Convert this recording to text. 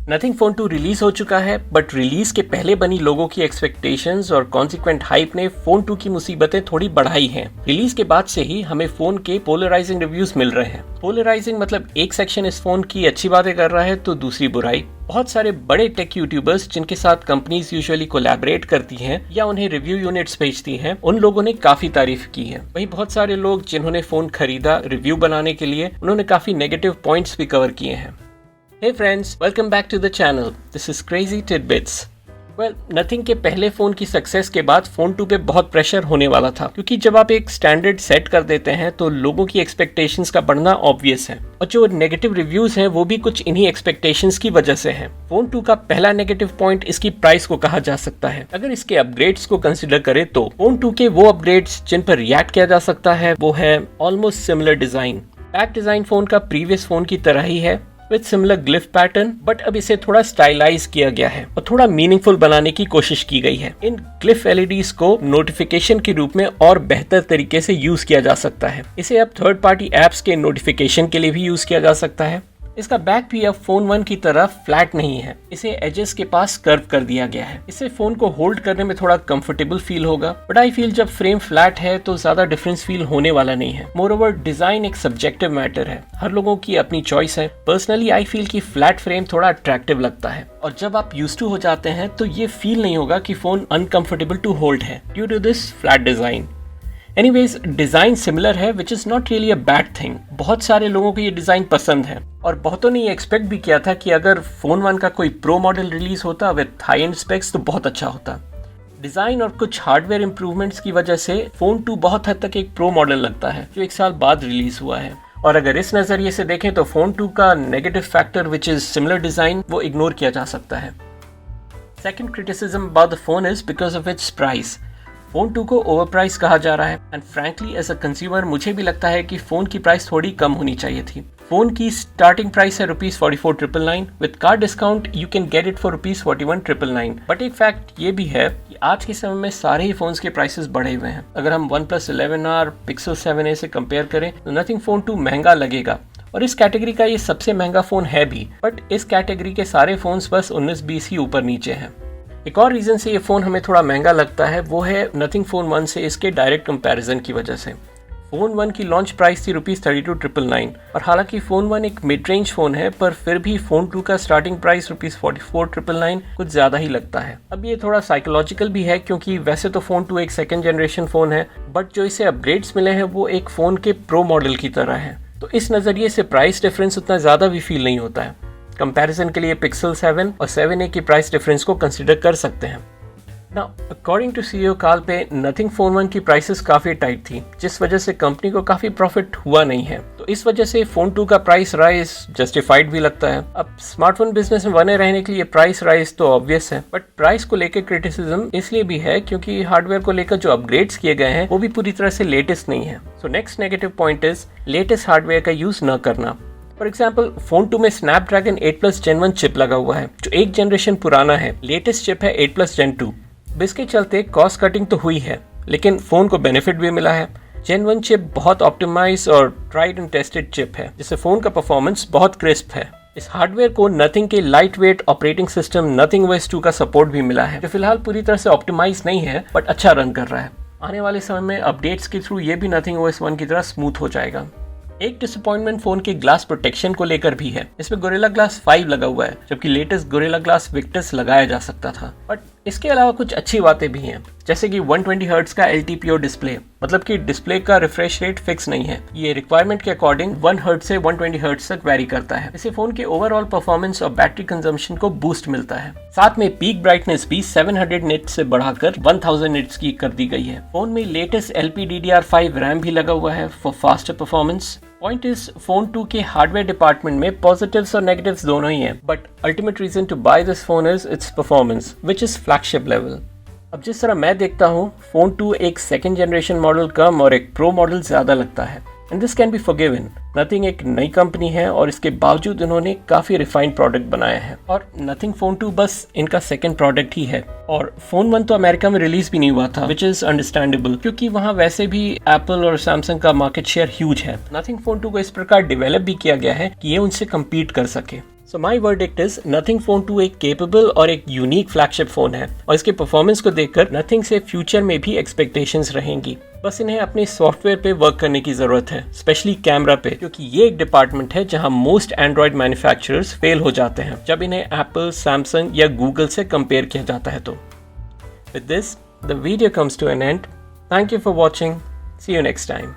Nothing phone 2 release हो चुका है, बट रिलीज के पहले बनी लोगों की एक्सपेक्टेशंस और कॉन्सिक्वेंट हाइप ने फोन 2 की मुसीबतें थोड़ी बढ़ाई हैं। रिलीज के बाद से ही हमें फोन के पोलराइजिंग रिव्यूज मिल रहे हैं। पोलराइजिंग मतलब एक सेक्शन इस फोन की अच्छी बातें कर रहा है तो दूसरी बुराई। बहुत सारे बड़े टेक यूट्यूबर्स जिनके साथ कंपनीज यूजुअली कोलैबोरेट करती हैं या उन्हें रिव्यू यूनिट्स भेजती हैं, उन लोगों ने काफी तारीफ की है। वहीं बहुत सारे लोग जिन्होंने फोन खरीदा रिव्यू बनाने के लिए, उन्होंने काफी नेगेटिव पॉइंट्स भी कवर किए हैं। Hey friends, welcome back to the channel. This is Crazy Tidbits. Well, Nothing के पहले फ़ोन की सक्सेस के बाद फ़ोन 2 पे बहुत प्रेशर होने वाला था, क्योंकि जब आप एक स्टैंडर्ड सेट कर देते हैं तो लोगों की एक्सपेक्टेशंस का बढ़ना ऑब्वियस है, और जो नेगेटिव रिव्यूज़ हैं वो भी कुछ इन्हीं एक्सपेक्टेशंस की वजह से हैं। फ़ोन 2 का पहला नेगेटिव पॉइंट इसकी प्राइस को कहा जा सकता है। अगर इसके अपग्रेड्स को कंसिडर करें तो फ़ोन 2 के वो अपग्रेड्स जिन पर रिएक्ट किया जा सकता है वो है almost similar design. Back design phone का प्रीवियस फ़ोन की तरह ही है with similar glyph pattern, but अब इसे थोड़ा स्टाइलाइज किया गया है और थोड़ा मीनिंगफुल बनाने की कोशिश की गई है। इन ग्लिफ एलईडीज को नोटिफिकेशन के रूप में और बेहतर तरीके से यूज किया जा सकता है। इसे अब थर्ड पार्टी एप्स के नोटिफिकेशन के लिए भी यूज किया जा सकता है। इसका बैक भी अब फोन 1 की तरह फ्लैट नहीं है, इसे एजेस के पास कर्व कर दिया गया है। इससे फोन को होल्ड करने में थोड़ा कंफर्टेबल फील होगा, बट आई फील जब फ्रेम फ्लैट है तो ज्यादा डिफरेंस फील होने वाला नहीं है। मोरओवर डिजाइन एक सब्जेक्टिव मैटर है, हर लोगों की अपनी चॉइस है। पर्सनली आई फील कि फ्लैट फ्रेम थोड़ा अट्रैक्टिव लगता है, और जब आप यूज्ड टू हो जाते हैं तो ये फील नहीं होगा कि फोन अनकंफर्टेबल टू होल्ड है due to this flat design. Anyways, design similar है which is not really a bad thing. बहुत सारे लोगों को ये डिजाइन पसंद है, और बहुतों ने ये एक्सपेक्ट भी किया था कि अगर फोन 1 का कोई प्रो मॉडल रिलीज होता विद हाई एंड स्पेक्स तो बहुत अच्छा होता। डिजाइन और कुछ हार्डवेयर इंप्रूवमेंट्स की वजह से फोन 2 बहुत हद तक एक प्रो मॉडल लगता है जो 1 साल बाद रिलीज हुआ है। और अगर इस नजरिए से देखें तो फोन 2 का negative factor which is similar design वो इग्नोर किया जा सकता है। Second criticism about the phone is because of its price. Phone 2 को ओवर प्राइस कहा जा रहा है, and frankly as a consumer मुझे भी लगता है कि फोन की प्राइस थोड़ी कम होनी चाहिए थी। फोन की स्टार्टिंग प्राइस है ₹44,999। With card discount you can get it for ₹41,999। But एक फैक्ट ये भी है कि आज के समय में सारे ही फोन्स के प्राइसेस बढ़े हुए हैं। अगर हम OnePlus 11R, Pixel 7a से कंपेयर करें तो नथिंग फोन 2 महंगा लगेगा, और इस कैटेगरी का ये सबसे महंगा फोन है भी। बट इस कैटेगरी के सारे फोन्स बस 19-20 ही ऊपर नीचे हैं। एक और रीजन से ये फोन हमें थोड़ा महंगा लगता है वो है नथिंग फोन 1 से इसके डायरेक्ट कंपैरिजन की वजह से। फोन 1 की लॉन्च प्राइस थी ₹32,999, और हालांकि फोन 1 एक मिड रेंज फोन है, पर फिर भी फोन 2 का स्टार्टिंग प्राइस ₹44,999 कुछ ज्यादा ही लगता है। अब ये थोड़ा साइकोलॉजिकल भी है, क्योंकि वैसे तो फोन 2 एक सेकेंड जनरेशन फोन है, बट जो इसे अपग्रेड्स मिले हैं वो एक फोन के प्रो मॉडल की तरह है, तो इस नजरिए से प्राइस डिफरेंस उतना ज्यादा भी फील नहीं होता है। कंपैरिजन के लिए Pixel 7 और 7a की प्राइस डिफरेंस को कंसीडर कर सकते हैं। नाउ अकॉर्डिंग टू सीईओ काल पे नथिंग फोन 1 की प्राइसेस काफी टाइट थी, जिस वजह से कंपनी को काफी प्रॉफिट हुआ नहीं है, तो इस वजह से फोन 2 का प्राइस राइज जस्टिफाइड भी लगता है। अब स्मार्टफोन बिजनेस में बने रहने के लिए प्राइस राइज तो ऑब्वियस है, बट प्राइस को लेकर क्रिटिसिज्म इसलिए भी है क्योंकि हार्डवेयर को लेकर जो अपग्रेड्स किए गए हैं वो भी पूरी तरह से लेटेस्ट नहीं है। So next negative point is latest hardware का यूज न करना। फॉर एग्जाम्पल, फोन 2 में स्नैपड्रैगन 8+ Gen 1 चिप लगा हुआ है जो एक जनरेशन पुराना है। लेटेस्ट चिप है 8+ Gen 2। इसके चलते कॉस्ट कटिंग तो हुई है, लेकिन फोन को बेनिफिट भी मिला है। Gen 1 चिप बहुत ऑप्टिमाइज और ट्राइड एंड टेस्टेड चिप है, जिससे फोन का परफॉर्मेंस बहुत क्रिस्प है। इस हार्डवेयर को नथिंग के light weight operating system nothing OS 2 का सपोर्ट भी मिला है, जो फिलहाल पूरी तरह से ऑप्टिमाइज नहीं है बट अच्छा रन कर रहा है। आने वाले समय में अपडेट्स के थ्रू ये भी नथिंग OS 1 की तरह स्मूथ हो जाएगा। एक डिसअपॉइंटमेंट फोन के ग्लास प्रोटेक्शन को लेकर भी है। इसमें गोरिल्ला ग्लास 5 लगा हुआ है, जबकि लेटेस्ट गोरिल्ला ग्लास विक्टस लगाया जा सकता था। बट इसके अलावा कुछ अच्छी बातें भी हैं, जैसे कि 120 हर्ट्ज का LTPO डिस्प्ले, मतलब कि डिस्प्ले का रिफ्रेश रेट फिक्स नहीं है। ये रिक्वायरमेंट के अकॉर्डिंग 1 हर्ट्ज से 120 हर्ट्ज तक वेरी करता है। इससे फोन के ओवरऑल परफॉर्मेंस और बैटरी कंजम्पशन को बूस्ट मिलता है। साथ में पीक ब्राइटनेस भी 700 निट्स से बढ़ाकर 1000 निट्स की कर दी गई है। फोन में लेटेस्ट LPDDR5 रैम भी लगा हुआ है for faster performance. Point is phone 2 के हार्डवेयर डिपार्टमेंट में पॉजिटिव्स और नेगेटिव्स दोनों ही हैं, but ultimate reason to buy this phone is its performance which is flagship level. अब जिस तरह मैं देखता हूँ, फोन 2 एक सेकंड जनरेशन मॉडल कम और एक प्रो मॉडल ज्यादा लगता है, and this can be forgiven. Nothing एक नई कंपनी है और इसके बावजूद इन्होंने काफी रिफाइंड प्रोडक्ट बनाया है, और नथिंग फोन 2 बस इनका सेकंड प्रोडक्ट ही है। और फोन 1 तो अमेरिका में रिलीज भी नहीं हुआ था, विच इज अंडरस्टैंडेबल, क्योंकि वहाँ वैसे भी एप्पल और सैमसंग का मार्केट शेयर ह्यूज है। नथिंग फोन 2 को इस प्रकार डेवलप भी किया गया है कि ये उनसे कम्पीट कर सके। सो माई वर्डिक्ट इज नथिंग फोन 2 एक केपेबल और एक यूनिक फ्लैगशिप फोन है और इसके परफॉर्मेंस को देखकर नथिंग से फ्यूचर में भी एक्सपेक्टेशंस रहेंगी। बस इन्हें अपने सॉफ्टवेयर पे वर्क करने की जरूरत है, स्पेशली कैमरा पे, क्योंकि ये एक डिपार्टमेंट है जहां मोस्ट एंड्रॉइड मैन्युफैक्चरर्स फेल हो जाते हैं जब इन्हें एप्पल, सैमसंग या गूगल से कंपेयर किया जाता है। तो with this the video comes to an end. Thank you for watching. See you next time.